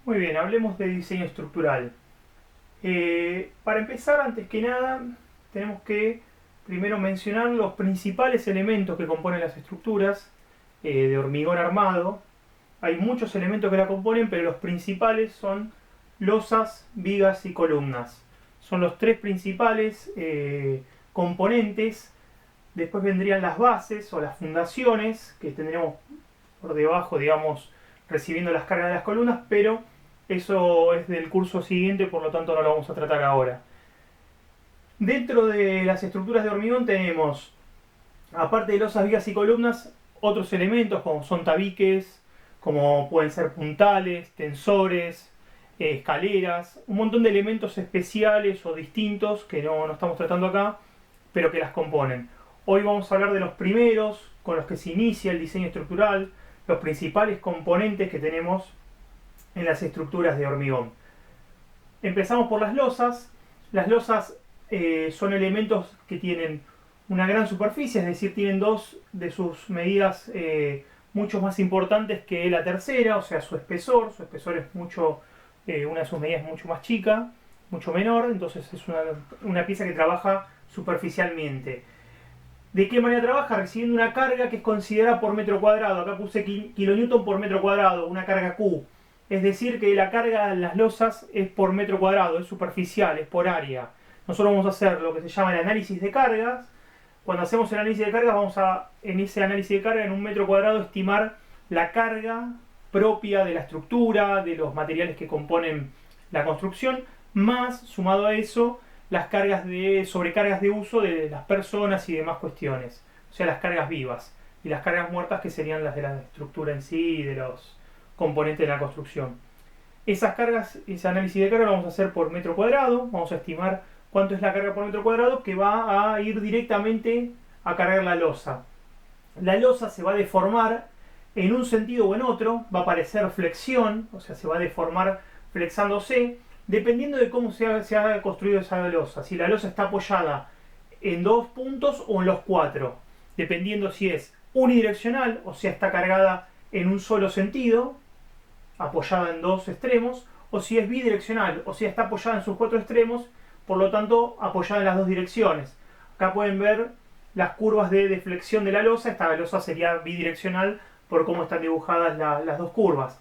Muy bien, hablemos de diseño estructural. Para empezar, antes que nada, tenemos que primero mencionar los principales elementos que componen las estructuras de hormigón armado. Hay muchos elementos que la componen, pero los principales son losas, vigas y columnas. Son los tres principales componentes. Después vendrían las bases o las fundaciones, que tendríamos por debajo, digamos, recibiendo las cargas de las columnas, pero eso es del curso siguiente, por lo tanto no lo vamos a tratar ahora. Dentro de las estructuras de hormigón tenemos, aparte de losas, vigas y columnas, otros elementos como son tabiques, como pueden ser puntales, tensores, escaleras, un montón de elementos especiales o distintos que no estamos tratando acá, pero que las componen. Hoy vamos a hablar de los primeros con los que se inicia el diseño estructural, los principales componentes que tenemos en las estructuras de hormigón. Empezamos por las losas. Las losas son elementos que tienen una gran superficie, es decir, tienen dos de sus medidas mucho más importantes que la tercera, o sea, su espesor. Su espesor es mucho, una de sus medidas es mucho más chica, mucho menor, entonces es una pieza que trabaja superficialmente. ¿De qué manera trabaja? Recibiendo una carga que es considerada por metro cuadrado. Acá puse kilonewton por metro cuadrado, una carga Q. Es decir, que la carga en las losas es por metro cuadrado, es superficial, es por área. Nosotros vamos a hacer lo que se llama el análisis de cargas. Cuando hacemos el análisis de cargas, vamos a, en ese análisis de carga, en un metro cuadrado, estimar la carga propia de la estructura, de los materiales que componen la construcción, más, sumado a eso, las cargas de sobrecargas de uso de las personas y demás cuestiones, o sea, las cargas vivas, y las cargas muertas que serían las de la estructura en sí y de los componentes de la construcción. Esas cargas, ese análisis de carga lo vamos a hacer por metro cuadrado, vamos a estimar cuánto es la carga por metro cuadrado que va a ir directamente a cargar la losa. La losa se va a deformar en un sentido o en otro, va a aparecer flexión, o sea, se va a deformar flexándose, dependiendo de cómo se ha construido esa losa. Si la losa está apoyada en dos puntos o en los cuatro, dependiendo si es unidireccional, o sea, está cargada en un solo sentido, apoyada en dos extremos, o si es bidireccional, o sea, está apoyada en sus cuatro extremos, por lo tanto, apoyada en las dos direcciones. Acá pueden ver las curvas de deflexión de la losa. Esta losa sería bidireccional por cómo están dibujadas las dos curvas.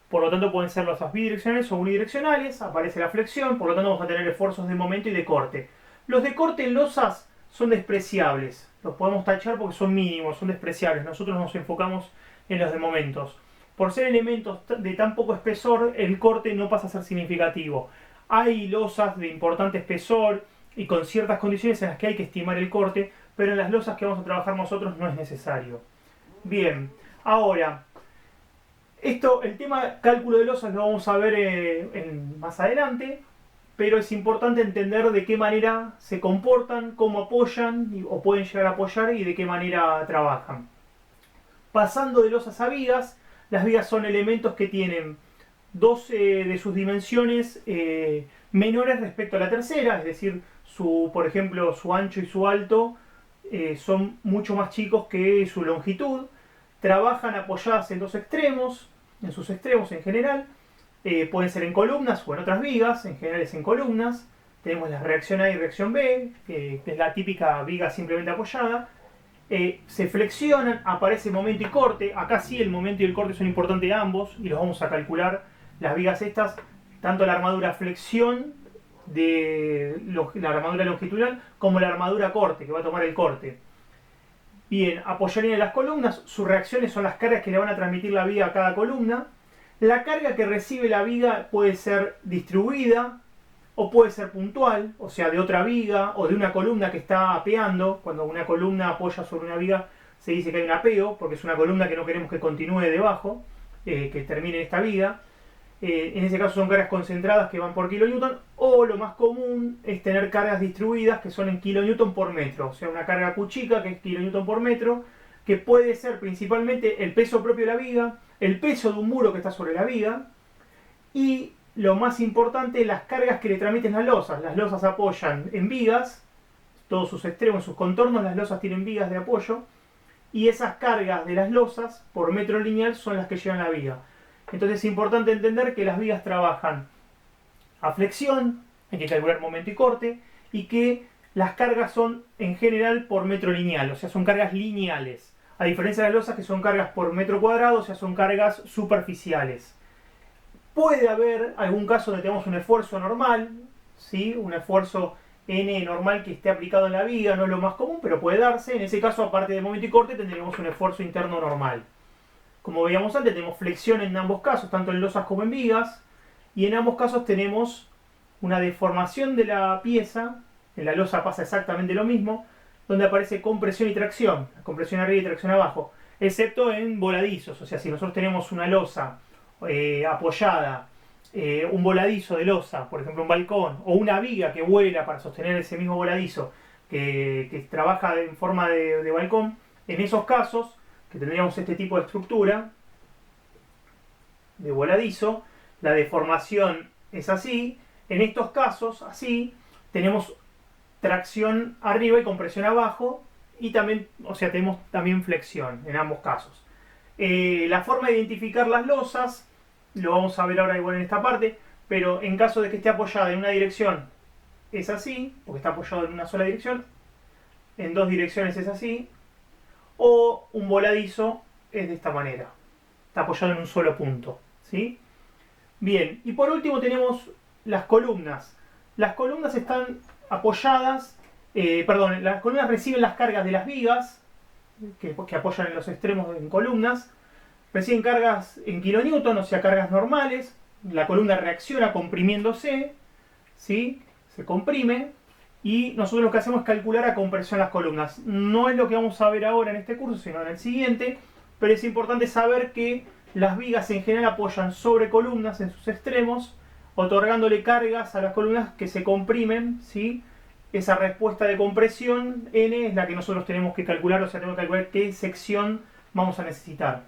Por lo tanto, pueden ser losas bidireccionales o unidireccionales. Aparece la flexión, por lo tanto, vamos a tener esfuerzos de momento y de corte. Los de corte en losas son despreciables. Los podemos tachar porque son mínimos, son despreciables. Nosotros nos enfocamos en los de momentos. Por ser elementos de tan poco espesor, el corte no pasa a ser significativo. Hay losas de importante espesor y con ciertas condiciones en las que hay que estimar el corte, pero en las losas que vamos a trabajar nosotros no es necesario. Bien, ahora, el tema cálculo de losas lo vamos a ver más adelante, pero es importante entender de qué manera se comportan, cómo apoyan o pueden llegar a apoyar y de qué manera trabajan. Pasando de losas a vigas, las vigas son elementos que tienen dos de sus dimensiones menores respecto a la tercera, es decir, por ejemplo, su ancho y su alto son mucho más chicos que su longitud. Trabajan apoyadas en dos extremos, en sus extremos en general. Pueden ser en columnas o en otras vigas, en general es en columnas. Tenemos la reacción A y reacción B, que es la típica viga simplemente apoyada. Se flexionan, aparece momento y corte. Acá sí el momento y el corte son importantes ambos y los vamos a calcular. Las vigas estas, tanto la armadura flexión de la armadura longitudinal como la armadura corte, que va a tomar el corte. Bien, apoyarían en las columnas, sus reacciones son las cargas que le van a transmitir la viga a cada columna. La carga que recibe la viga puede ser distribuida o puede ser puntual, o sea, de otra viga o de una columna que está apeando. Cuando una columna apoya sobre una viga se dice que hay un apeo, porque es una columna que no queremos que continúe debajo, que termine en esta viga. En ese caso son cargas concentradas que van por kilonewton, o lo más común es tener cargas distribuidas que son en kilonewton por metro, o sea, una carga Q chica que es kilonewton por metro, que puede ser principalmente el peso propio de la viga, el peso de un muro que está sobre la viga, y lo más importante, las cargas que le transmiten las losas. Las losas apoyan en vigas, todos sus extremos, sus contornos, las losas tienen vigas de apoyo, y esas cargas de las losas por metro lineal son las que llevan la viga. Entonces es importante entender que las vigas trabajan a flexión, hay que calcular momento y corte, y que las cargas son en general por metro lineal, o sea, son cargas lineales. A diferencia de las losas que son cargas por metro cuadrado, o sea, son cargas superficiales. Puede haber algún caso donde tenemos un esfuerzo normal, ¿sí? Un esfuerzo N normal que esté aplicado en la viga, no es lo más común, pero puede darse. En ese caso, aparte de momento y corte, tendríamos un esfuerzo interno normal. Como veíamos antes, tenemos flexión en ambos casos, tanto en losas como en vigas, y en ambos casos tenemos una deformación de la pieza. En la losa pasa exactamente lo mismo, donde aparece compresión y tracción, compresión arriba y tracción abajo, excepto en voladizos. O sea, si nosotros tenemos una losa apoyada, un voladizo de losa, por ejemplo un balcón, o una viga que vuela para sostener ese mismo voladizo que trabaja en forma de balcón, en esos casos, que tendríamos este tipo de estructura de voladizo, la deformación es así. En estos casos, así, tenemos tracción arriba y compresión abajo, y también, o sea, tenemos también flexión en ambos casos. La forma de identificar las losas lo vamos a ver ahora igual en esta parte, pero en caso de que esté apoyada en una dirección es así, porque está apoyado en una sola dirección, en dos direcciones es así, o un voladizo es de esta manera, está apoyado en un solo punto, ¿sí? Bien, y por último tenemos las columnas. Las columnas están apoyadas, las columnas reciben las cargas de las vigas, que apoyan en los extremos en columnas, reciben cargas en kilonewton, o sea, cargas normales. La columna reacciona comprimiéndose, ¿sí? Se comprime, y nosotros lo que hacemos es calcular a compresión las columnas. No es lo que vamos a ver ahora en este curso, sino en el siguiente, pero es importante saber que las vigas en general apoyan sobre columnas en sus extremos, otorgándole cargas a las columnas que se comprimen, ¿sí? Esa respuesta de compresión N es la que nosotros tenemos que calcular, o sea, tenemos que calcular qué sección vamos a necesitar.